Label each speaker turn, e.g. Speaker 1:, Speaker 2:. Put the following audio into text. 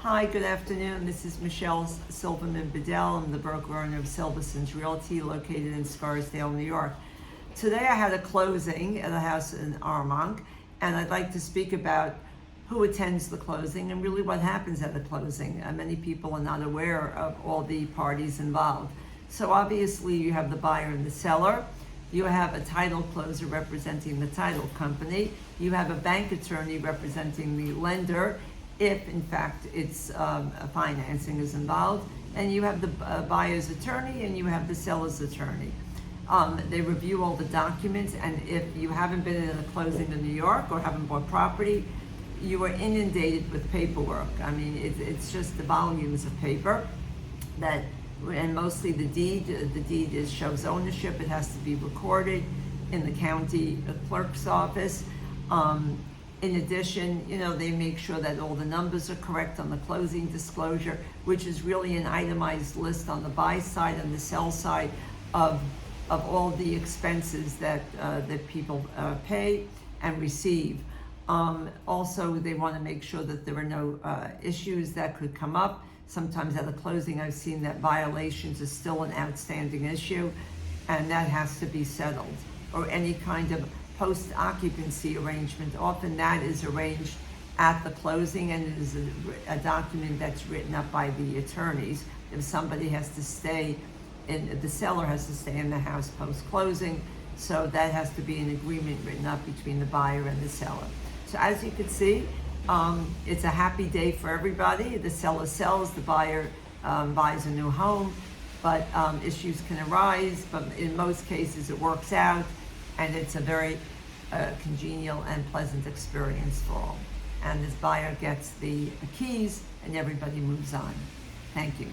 Speaker 1: Hi, good afternoon. This is Michelle Silverman Bedell. I'm the broker owner of Silverson's Realty located in Scarsdale, New York. Today I had a closing at a house in Armonk, and I'd like to speak about who attends the closing and really what happens at the closing. Many people are not aware of all the parties involved. So obviously you have the buyer and the seller. You have a title closer representing the title company. You have a bank attorney representing the lender, if in fact it's financing is involved, and you have the buyer's attorney and you have the seller's attorney. They review all the documents, and if you haven't been in a closing in New York or haven't bought property, you are inundated with paperwork. I mean, it's just the volumes of paper that, and mostly the deed. The deed shows ownership. It has to be recorded in the county clerk's office. In addition, they make sure that all the numbers are correct on the closing disclosure, which is really an itemized list on the buy side and the sell side of all the expenses that people pay and receive. Also, they want to make sure that there are no issues that could come up. Sometimes at a closing, I've seen that violations is still an outstanding issue, and that has to be settled. Or any kind of post-occupancy arrangement. Often that is arranged at the closing, and it is a document that's written up by the attorneys. If somebody has to stay the seller has to stay in the house post-closing, so that has to be an agreement written up between the buyer and the seller. So as you can see, it's a happy day for everybody. The seller sells, the buyer buys a new home, but issues can arise, but in most cases it works out, and it's a very congenial and pleasant experience for all. And this buyer gets the keys and everybody moves on. Thank you.